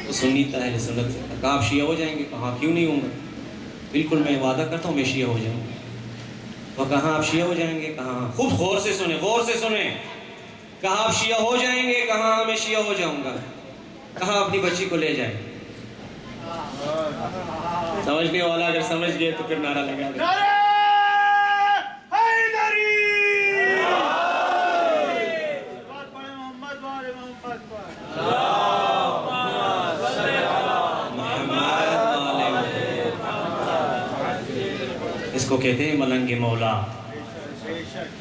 تو سنی اہل سنت سے کہا آپ شیعہ ہو جائیں گے؟ کہا کیوں نہیں ہوں گا، بالکل میں وعدہ کرتا ہوں میں شیعہ ہو جاؤں گا. تو کہا آپ شیعہ ہو جائیں گے؟ کہا خوب غور سے سنیں. کہا آپ شیعہ ہو جائیں گے؟ کہا میں شیعہ ہو جاؤں گا. کہا اپنی بچی کو لے جائیں. سمجھنے والا اگر سمجھ گئے تو پھر نعرہ لگا دیں. اس کو کہتے ہیں ملنگ مولا.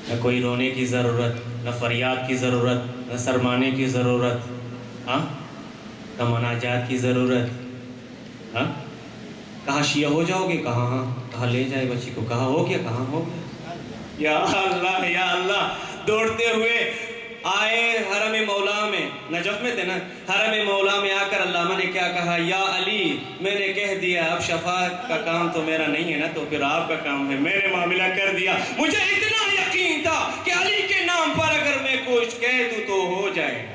نہ کوئی رونے کی ضرورت، نہ فریاد کی ضرورت، نہ سرمانے کی ضرورت، نہ مناجات کی ضرورت. کہا شیعہ ہو جاؤ گے؟ کہا ہاں. کہا لے جائے بچی کو. کہا ہو گیا؟ کہا ہو گیا. یا اللہ یا اللہ. دوڑتے ہوئے آئے حرم مولا میں، نجف میں تھے نا، حرم مولا میں آ کر علامہ نے کیا کہا؟ یا علی میں نے کہہ دیا، اب شفا کا کام تو میرا نہیں ہے نا، تو پھر آپ کا کام ہے. میں نے معاملہ کر دیا. مجھے اتنا یقین تھا کہ علی کے نام پر اگر میں کچھ کہہ دوں تو ہو جائے.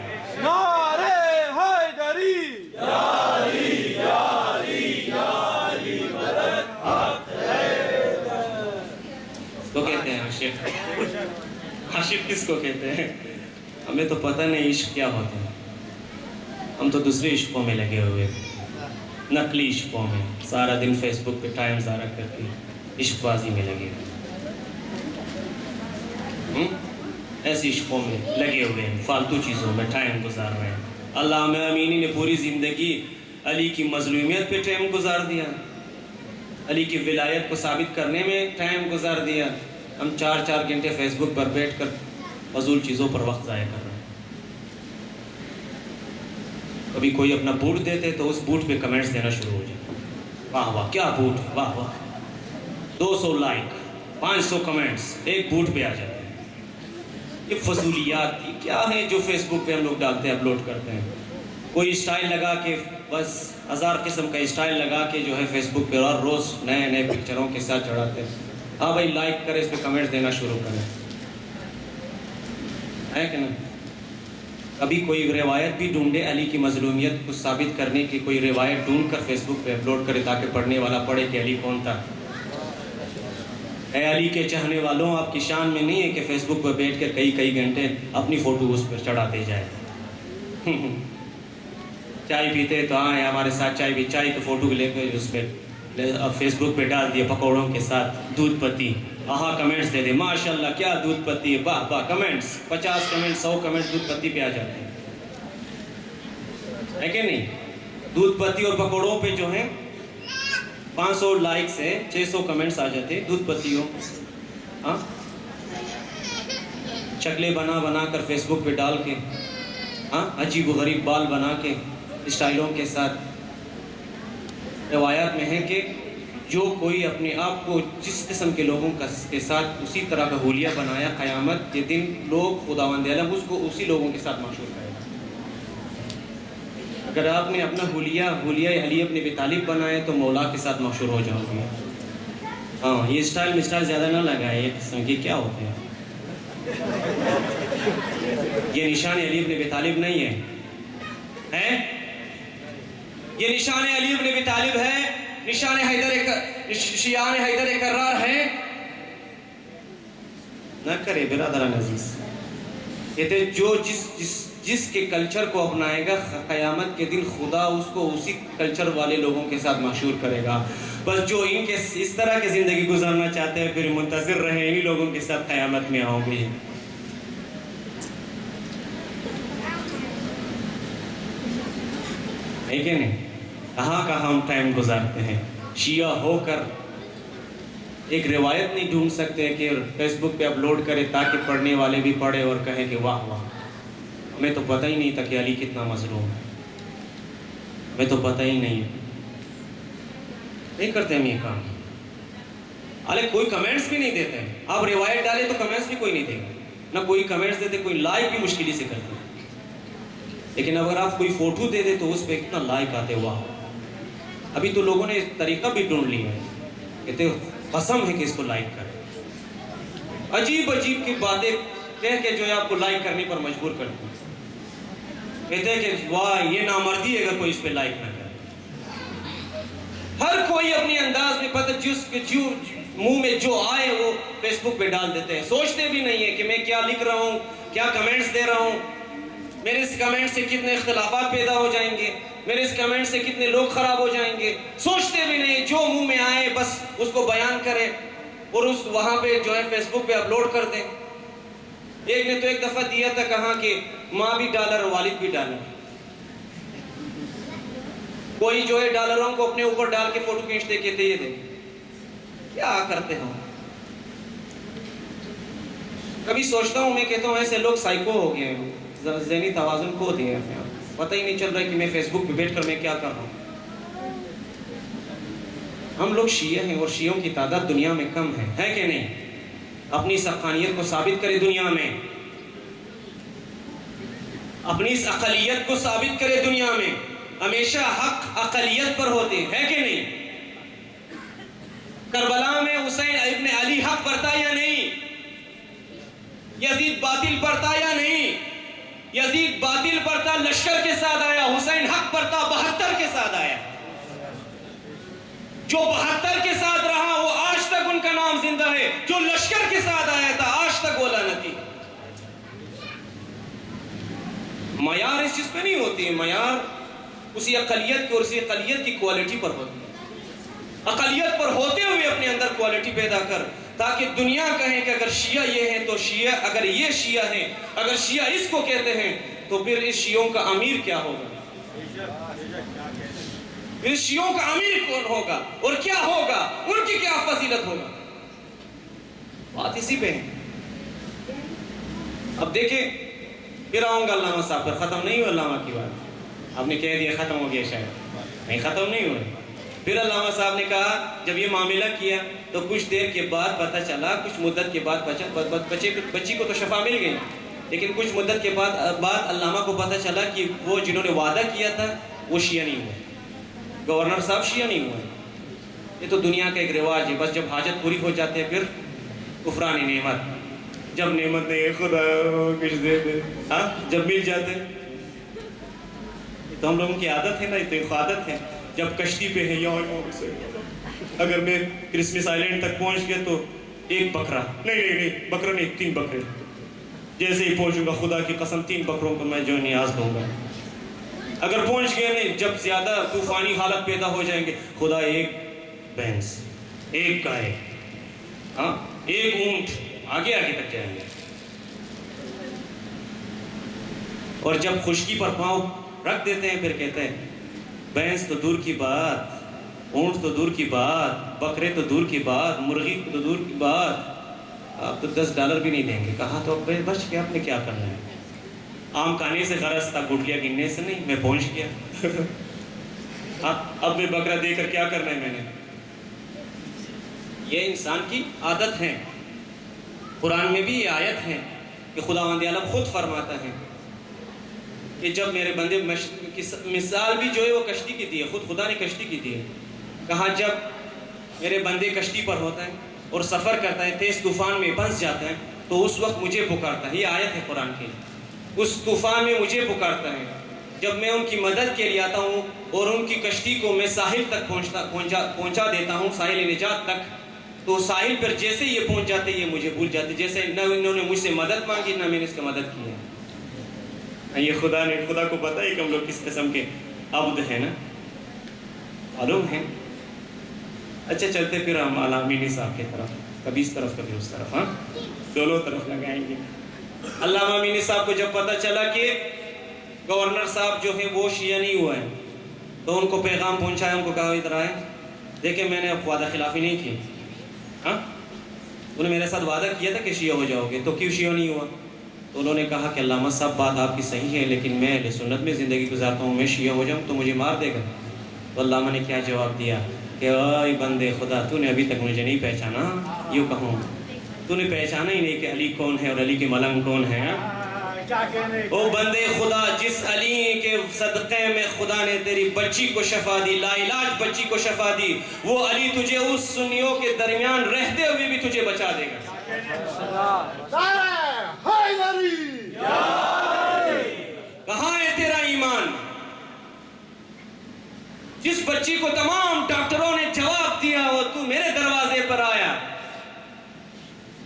نعرہ حیدری یا علی یا علی یا علی مدد حق حیدر. اس کو کہتے ہیں عاشق. عاشق کس کو کہتے ہیں؟ ہمیں تو پتہ نہیں عشق کیا ہوتا ہے. ہم تو دوسرے عشقوں میں لگے ہوئے، نقلی عشقوں میں. سارا دن فیس بک پہ ٹائم ضائع کر کے عشق بازی میں لگے ہوئے، ایسی عشقوں میں لگے ہوئے ہیں، فالتو چیزوں میں ٹائم گزار رہے ہیں. علامہ امینی نے پوری زندگی علی کی مظلومیت پہ ٹائم گزار دیا، علی کی ولایت کو ثابت کرنے میں ٹائم گزار دیا. ہم 4 گھنٹے فیس بک پر بیٹھ کر فضول چیزوں پر وقت ضائع کر رہے ہیں. کبھی کوئی اپنا بوٹ دیتے تو اس بوٹ پہ کمنٹس دینا شروع ہو جاتے، واہ واہ کیا بوٹ ہے، واہ واہ، 200 لائک، 500 کمنٹس ایک بوٹ پہ آ جاتے ہیں۔ یہ فضولیات یہ کیا ہے جو فیس بک پہ ہم لوگ ڈالتے ہیں، اپلوڈ کرتے ہیں؟ کوئی اسٹائل لگا کے، بس 1000 قسم کا اسٹائل لگا کے جو ہے فیس بک پہ اور روز نئے نئے پکچروں کے ساتھ چڑھاتے ہیں۔ ہاں بھائی لائک کرے، اس پہ کمنٹس دینا شروع کریں، ہے کہ نا؟ کبھی کوئی روایت بھی ڈھونڈے علی کی مظلومیت کو ثابت کرنے کی، کوئی روایت ڈھونڈ کر فیس بک پہ اپلوڈ کرے تاکہ پڑھنے والا پڑھے کہ علی کون تھا۔ اے علی کے چاہنے والوں، آپ کی شان میں نہیں ہے کہ فیس بک پہ بیٹھ کر کئی گھنٹے اپنی فوٹو اس پر چڑھاتے جائے۔ چائے پیتے تو ہاں ہمارے ساتھ چائے بھی، چائے کی فوٹو لے کے اس پہ فیس بک پہ ڈال دیا پکوڑوں کے ساتھ، دودھ پتی، آہا کمنٹس دے دے، ماشاءاللہ کیا دودھ پتی ہے، واہ واہ، کمنٹس 50 کمنٹس 100 کمنٹس دودھ پتی پہ آ جاتے ہیں، ہے کہ نہیں؟ دودھ پتی اور پکوڑوں پہ جو ہیں 500 لائکس ہیں، 600 کمنٹس آ جاتے ہیں دودھ پتیوں، ہاں شکلیں بنا کر فیس بک پہ ڈال کے، ہاں عجیب و غریب بال بنا کے اسٹائلوں کے ساتھ۔ روایات میں ہے کہ جو کوئی اپنے آپ کو جس قسم کے لوگوں کے ساتھ اسی طرح کا حلیہ بنایا، قیامت کے دن لوگ خداوند عالم اس کو اسی لوگوں کے ساتھ محشور کرے گا۔ اگر آپ نے اپنا حلیہ علی ابن ابی طالب بنائے تو مولا کے ساتھ محشور ہو جاؤ گے۔ ہاں یہ اسٹائل زیادہ نہ لگائے، یہ قسم کے کیا ہوتے ہیں، یہ نشان علی ابن ابی طالب نہیں ہے، یہ نشان علی ابن ابی طالب ہے، نشان شیعان حیدر کرار ہے، نہ کرے برادران عزیز۔ کہتے جو جس کے کلچر کو اپنائے گا، قیامت کے دن خدا اس کو اسی کلچر والے لوگوں کے ساتھ محشور کرے گا۔ بس جو ان کے اس طرح کی زندگی گزارنا چاہتے ہیں، پھر منتظر رہیں، انہی لوگوں کے ساتھ قیامت میں آؤ گے۔ ہے کہ نہیں؟ کہاں ہم ٹائم گزارتے ہیں، شیعہ ہو کر ایک روایت نہیں ڈھونڈ سکتے کہ فیس بک پہ اپلوڈ کرے تاکہ پڑھنے والے بھی پڑھے اور کہیں کہ واہ واہ، ہمیں تو پتہ ہی نہیں تھا کہ علی کتنا مظلوم ہے، ہمیں تو پتہ ہی نہیں کرتے ہم یہ کام۔ ارے کوئی کمنٹس بھی نہیں دیتے، آپ روایت ڈالے تو کمنٹس بھی کوئی نہیں دے گا، نہ کوئی کمنٹس دیتے، کوئی لائک بھی مشکل سے کرتے۔ لیکن اگر آپ کوئی فوٹو دے دے تو اس پہ اتنا لائک آتے، واہ۔ ابھی تو لوگوں نے طریقہ بھی ڈھونڈ لیا ہے، کہتے قسم ہے کہ اس کو لائک کریں، عجیب کی باتیں کہہ کے جو ہے آپ کو لائک کرنے پر مجبور کرتے ہیں، کہتے ہیں کہ واہ یہ نامردی ہے اگر کوئی اس پہ لائک نہ کرے۔ ہر کوئی اپنی انداز میں پتہ جس کے جو منہ میں جو آئے وہ فیس بک پہ ڈال دیتے ہیں، سوچتے بھی نہیں ہے کہ میں کیا لکھ رہا ہوں، کیا کمنٹس دے رہا ہوں، میرے اس کمنٹ سے کتنے اختلافات پیدا ہو جائیں گے، میرے اس کمنٹ سے کتنے لوگ خراب ہو جائیں گے، سوچتے بھی نہیں، جو منہ میں آئے بس اس کو بیان کرے اور اس وہاں پہ جو ہے فیس بک پہ اپلوڈ کر دیں۔ ایک نے تو ایک دفعہ دیا تھا، کہا کہ ماں بھی ڈالر والد بھی ڈالر، کوئی جو ہے ڈالروں کو اپنے اوپر ڈال کے فوٹو کھینچتے، کہتے یہ دیں، کیا کرتے ہوں۔ کبھی سوچتا ہوں، میں کہتا ہوں ایسے لوگ سائیکو ہو گئے ہیں، ذہنی توازن کھو دیا ہے، پتہ ہی نہیں چل رہا ہے کہ میں فیس بک پہ بیٹھ کر میں کیا کر رہا ہوں۔ ہم لوگ شیعہ ہیں اور شیعوں کی تعداد دنیا میں کم ہے کہ نہیں؟ اپنی اس حقانیت کو ثابت کرے دنیا میں، اپنی اس اقلیت کو ثابت کرے دنیا میں۔ ہمیشہ حق اقلیت پر ہوتے ہیں کہ نہیں؟ کربلا میں حسین ابن علی حق پر تھا یا نہیں؟ یزید باطل پر تھا یا نہیں؟ یزید باطل پر تھا، لشکر کے ساتھ آیا، حسین حق پر تھا، 72 کے ساتھ آیا۔ جو 72 کے ساتھ رہا وہ آج تک ان کا نام زندہ ہے، جو لشکر کے ساتھ آیا تھا آج تک وہ لعنتی۔ معیار اس چیز پہ نہیں ہوتی ہے، معیار اسی اقلیت کی اور اسی اقلیت کی کوالٹی پر ہوتی ہے۔ اقلیت پر ہوتے ہوئے اپنے اندر کوالٹی پیدا کر، تاکہ دنیا کہیں کہ اگر شیعہ یہ ہیں تو شیعہ، اگر یہ شیعہ ہیں، اگر شیعہ اس کو کہتے ہیں تو پھر اس شیعوں کا امیر کیا ہوگا، پھر شیعوں کا امیر کون ہوگا اور کیا ہوگا، ان کی کیا فضیلت ہوگا۔ بات اسی پہ ہے۔ اب دیکھیں، پھر آؤں گا علامہ صاحب پر، ختم نہیں ہو علامہ کی بات۔ آپ نے کہہ دیا ختم ہو گیا، شاید نہیں، ختم نہیں ہوئے۔ پھر علامہ صاحب نے کہا جب یہ معاملہ کیا تو کچھ دیر کے بعد پتہ چلا، کچھ مدت کے بعد بچی کو تو شفا مل گئی، لیکن کچھ مدت کے بعد علامہ کو پتہ چلا کہ وہ جنہوں نے وعدہ کیا تھا وہ شیعہ نہیں ہوئے، گورنر صاحب شیعہ نہیں ہوئے۔ یہ تو دنیا کا ایک رواج ہے، بس جب حاجت پوری ہو جاتے ہیں پھر کفران نعمت، جب نعمت نہیں خدا کچھ دے دے، ہاں جب مل جاتے، تو ہم لوگوں کی عادت ہے نا، یہ تو ایک عادت ہے۔ جب کشتی پہ ہے یہاں سے اگر میں کرسمس آئلینڈ تک پہنچ گیا تو ایک بکرا، نہیں بکرا نہیں، 3 بکرے، جیسے ہی پہنچوں گا خدا کی قسم 3 بکروں کو میں جو نیاز دوں گا۔ اگر پہنچ گئے نہیں، جب زیادہ طوفانی حالت پیدا ہو جائیں گے، خدا 1 بھینس، 1 گائے، ہاں 1 اونٹ، آگے تک جائیں گے۔ اور جب خشکی پر پاؤں رکھ دیتے ہیں پھر کہتے ہیں بھینس تو دور کی بات، اونٹ تو دور کی بات، بکرے تو دور کی بات، مرغی تو دور کی بات، آپ تو $10 بھی نہیں دیں گے۔ کہا تو اب بچ کے آپ نے کیا کرنا ہے؟ آم کھانے سے غرض تھا، گٹلیاں گننے سے نہیں، میں پہنچ گیا۔ اب میں بکرا دے کر کیا کرنا ہے میں نے؟ یہ انسان کی عادت ہے۔ قرآن میں بھی یہ آیت ہے کہ خداوند عالم خود فرماتا ہے کہ جب میرے بندے مثال بھی جو ہے وہ کشتی کی دی ہے، خود خدا نے کشتی کی دی ہے۔ کہا جب میرے بندے کشتی پر ہوتا ہے اور سفر کرتا ہے، تیز طوفان میں پھنس جاتا ہے تو اس وقت مجھے پکارتا ہے۔ یہ آیت ہے قرآن کی، اس طوفان میں مجھے پکارتا ہے، جب میں ان کی مدد کے لیے آتا ہوں اور ان کی کشتی کو میں ساحل تک پہنچا دیتا ہوں، ساحل نجات تک، تو ساحل پر جیسے یہ پہنچ جاتے یہ مجھے بھول جاتے، جیسے نہ انہوں نے مجھ سے مدد مانگی نہ میں نے اس کی مدد کی ہے۔ یہ خدا کو پتہ ہے کہ ہم لوگ کس قسم کے عبد ہیں نا، معلوم ہے۔ اچھا چلتے پھر ہم علامہ صاحب کی طرف، کبھی اس طرف کبھی اس طرف، ہاں دونوں طرف لگائیں گے۔ علامہ امینی صاحب کو جب پتہ چلا کہ گورنر صاحب جو ہیں وہ شیعہ نہیں ہوا ہے تو ان کو پیغام پہنچایا، ان کو کہا ادھر آئے، دیکھیں میں نے وعدہ خلافی نہیں کی، ہاں انہوں نے میرے ساتھ وعدہ کیا تھا کہ شیعہ ہو جاؤ گے، تو کیوں شیعہ نہیں ہوا؟ تو انہوں نے کہا کہ علامہ صاحب بات آپ کی صحیح ہے، لیکن میں اہل سنت میں زندگی گزارتا ہوں، میں شیعہ ہو جاؤں تو مجھے مار دے گا۔ تو علامہ نے کیا جواب دیا کہ اے بندے خدا، تو نے ابھی تک مجھے نہیں پہچانا، یوں کہوں تو نے پہچانا ہی نہیں کہ علی کون ہے اور علی کے ملنگ کون ہے۔ او بندے خدا، جس علی کے صدقے میں خدا نے تیری بچی کو شفا دی، لا علاج بچی کو شفا دی، وہ علی تجھے اس سنیوں کے درمیان رہتے ہوئے بھی تجھے بچا دے گا۔ کہاں ہے تیرا ایمان؟ جس بچی کو تمام ڈاکٹروں نے جواب دیا وہ تو میرے دروازے پر آیا،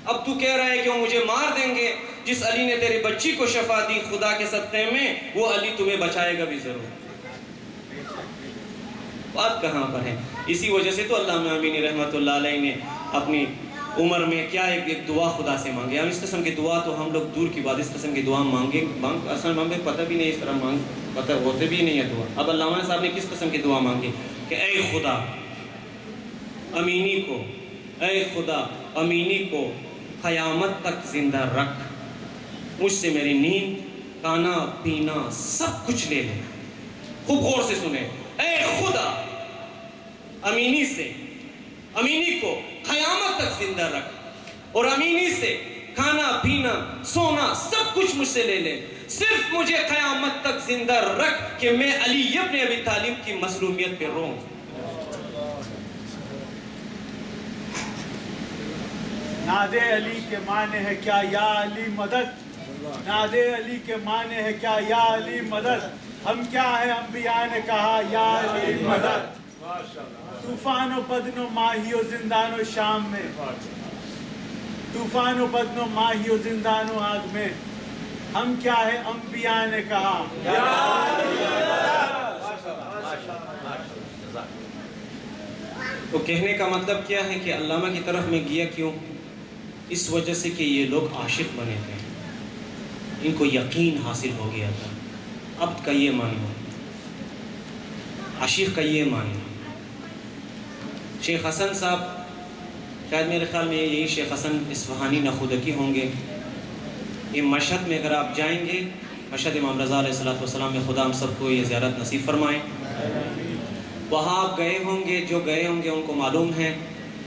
اب تو کہہ رہا ہے کہ وہ مجھے مار دیں گے۔ جس علی نے تیری بچی کو شفا دی خدا کے صدقے میں، وہ علی تمہیں بچائے گا بھی ضرور۔ بات کہاں پر ہے؟ اسی وجہ سے تو علامہ امینی رحمۃ اللہ علیہ نے اپنی عمر میں کیا ایک دعا خدا سے مانگے۔ ہم اس قسم کی دعا تو ہم لوگ دور کی بات، اس قسم کی دعا اصل ہمیں پتہ بھی نہیں، اس طرح پتہ ہوتے بھی نہیں ہے دعا۔ اب علامہ صاحب نے کس قسم کی دعا مانگی کہ اے خدا امینی کو، اے خدا امینی کو قیامت تک زندہ رکھ، مجھ سے میری نیند، کھانا پینا سب کچھ لے لے۔ خوب غور سے سنیں، اے خدا امینی کو قیامت تک زندہ رکھ، اور امینی سے کھانا پینا سونا سب کچھ مجھ سے لے لے، صرف مجھے قیامت تک زندہ رکھ کہ میں علی ابن ابی طالب کی مظلومیت پہ روں۔ نادے علی کے معنی ہے کیا یا علی مدد، نادے علی کے معنی ہے کیا یا علی مدد، ہم کیا ہے انبیاء نے کہا یا علی مدد۔ طوفان و بدن و ماہی و زندان و شام میں، طوفان و بدن و ماہی و زندان و آگ میں، ہم کیا ہے انبیاء نے کہا یا علی مدد۔ تو کہنے کا مطلب کیا ہے کہ علامہ کی طرف میں گیا کیوں؟ اس وجہ سے کہ یہ لوگ عاشق بنے تھے، ان کو یقین حاصل ہو گیا تھا۔ عبد کا یہ معنی، عاشق کا یہ معنی۔ شیخ حسن صاحب، شاید میرے خیال میں یہی شیخ حسن اصفہانی نخودکی ہوں گے، یہ مشہد میں اگر آپ جائیں گے مشہد امام رضا علیہ السلام میں خدا ہم سب کو یہ زیارت نصیب فرمائیں۔ وہاں آپ گئے ہوں گے، جو گئے ہوں گے ان کو معلوم ہے